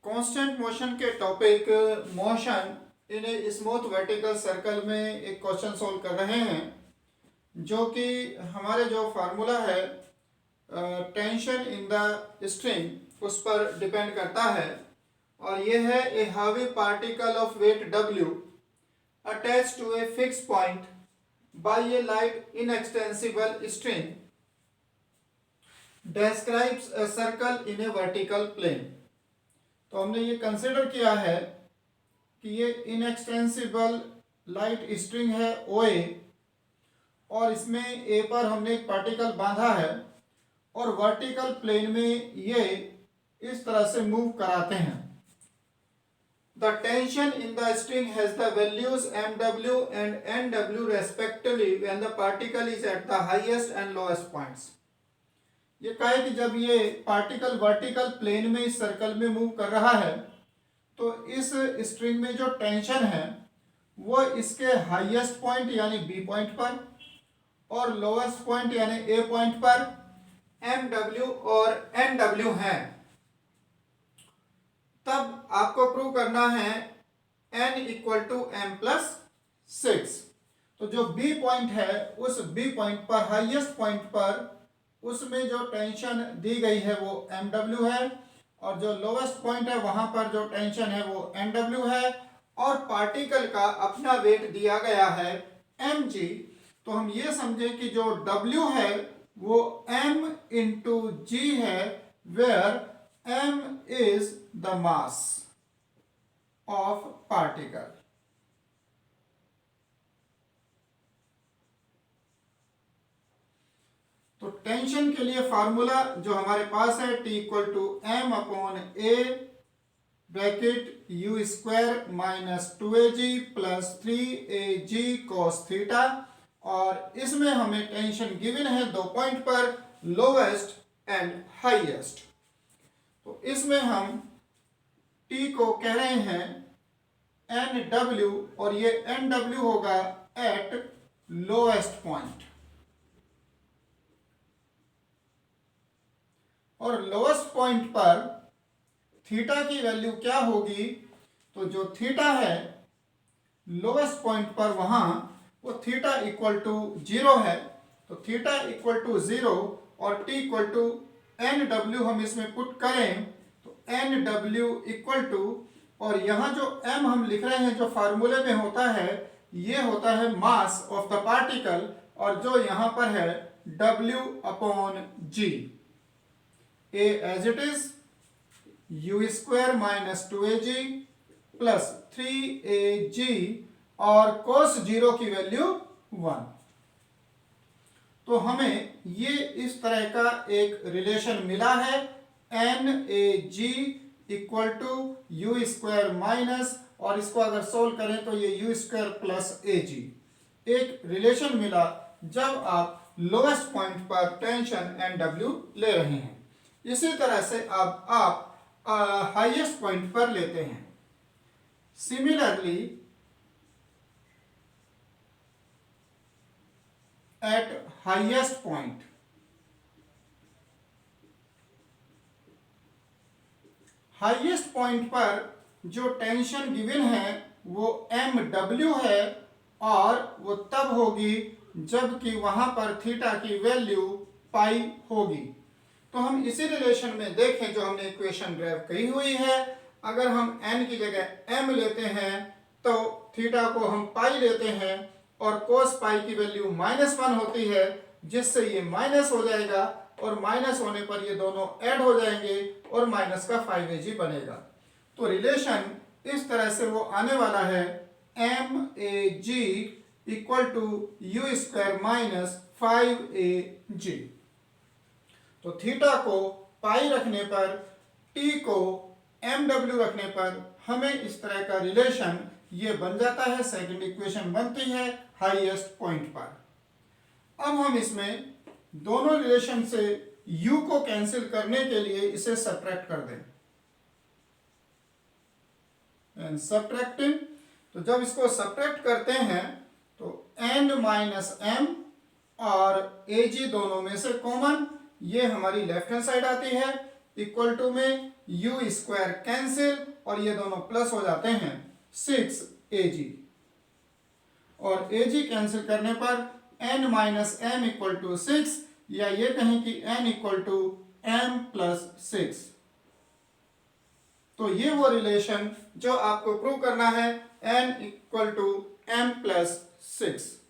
Constant motion के topic motion in a smooth vertical circle में एक क्वेश्चन सॉल्व कर रहे हैं, जो कि हमारे जो फार्मूला है टेंशन इन द स्ट्रिंग उस पर डिपेंड करता है। और ये है a heavy particle of weight W attach to a fix point by a light inextensible string describes a circle in a vertical plane। तो हमने ये कंसिडर किया है कि ये इनएक्सटेंसिबल लाइट स्ट्रिंग है OA, और इसमें A पर हमने एक पार्टिकल बांधा है और वर्टिकल प्लेन में ये इस तरह से मूव कराते हैं। The tension in the string has the values MW and NW respectively when the particle is at the highest and lowest points। ये कहा है कि जब ये पार्टिकल वर्टिकल प्लेन में इस सर्कल में मूव कर रहा है तो इस स्ट्रिंग में जो टेंशन है वो इसके हाईएस्ट पॉइंट यानी बी पॉइंट पर और लोवेस्ट पॉइंट यानी ए पॉइंट पर MW और NW है। तब आपको प्रूव करना है N इक्वल टू M+6। तो जो बी पॉइंट है उस बी पॉइंट पर हाईएस्ट पॉइंट पर उसमें जो टेंशन दी गई है वो MW है, और जो लोवेस्ट पॉइंट है वहां पर जो टेंशन है वो NW है, और पार्टिकल का अपना वेट दिया गया है mg। तो हम ये समझें कि जो W है वो m इंटू जी है, where m is the mass of particle. तो टेंशन के लिए फार्मूला जो हमारे पास है T equal to M upon A bracket U square minus 2AG plus 3AG cos theta, और इसमें हमें टेंशन गिवन है दो पॉइंट पर, लोवेस्ट एंड हाईएस्ट। तो इसमें हम T को कह रहे हैं NW और ये NW होगा एट लोवेस्ट पॉइंट, और लोवेस्ट पॉइंट पर थीटा की वैल्यू क्या होगी। तो जो थीटा है लोवेस्ट पॉइंट पर वहां वो थीटा इक्वल टू 0 है। तो थीटा इक्वल टू 0 और T इक्वल टू NW हम इसमें पुट करें तो NW इक्वल टू, और यहाँ जो M हम लिख रहे हैं जो फार्मूले में होता है ये होता है मास ऑफ द पार्टिकल, और जो यहाँ पर है W upon G। A as it is U square minus 2AG plus 3AG, और cos 0 की वैल्यू 1। तो हमें ये इस तरह का एक रिलेशन मिला है NAG equal to U square minus, और इसको अगर सोल्व करें तो ये U स्क्वायर प्लस AG एक रिलेशन मिला जब आप लोवेस्ट पॉइंट पर टेंशन NW ले रहे हैं। इसी तरह से अब आप हाईएस्ट पॉइंट पर लेते हैं। सिमिलरली एट हाईएस्ट पॉइंट पर जो टेंशन गिवन है वो MW है, और वो तब होगी जबकि वहां पर थीटा की वैल्यू पाई होगी। तो हम इसी रिलेशन में देखें जो हमने इक्वेशन ड्राइव की हुई है, अगर हम n की जगह m लेते हैं तो थीटा को हम पाई लेते हैं, और कोस पाई की वैल्यू -1 होती है, जिससे ये माइनस हो जाएगा, और माइनस होने पर ये दोनों ऐड हो जाएंगे और माइनस का 5AG बनेगा। तो रिलेशन इस तरह से वो आने वाला है MAG equal to U square minus 5AG। तो थीटा को पाई रखने पर, T को MW रखने पर हमें इस तरह का रिलेशन ये बन जाता है। सेकंड इक्वेशन बनती है हाईएस्ट पॉइंट पर। अब हम इसमें दोनों रिलेशन से U को कैंसिल करने के लिए इसे सब्ट्रैक्ट कर दें। एंड सब्ट्रैक्टिंग, तो जब इसको सब्ट्रैक्ट करते हैं तो N माइनस M और AG दोनों में से कॉमन, ये हमारी लेफ्ट हैंड साइड आती है, इक्वल टू में यू स्क्वायर कैंसिल और ये दोनों प्लस हो जाते हैं 6AG। और AG कैंसिल करने पर n minus m equal to 6, या ये कहें कि n equal to m plus 6। तो ये वो रिलेशन जो आपको प्रूव करना है, n equal to m plus 6।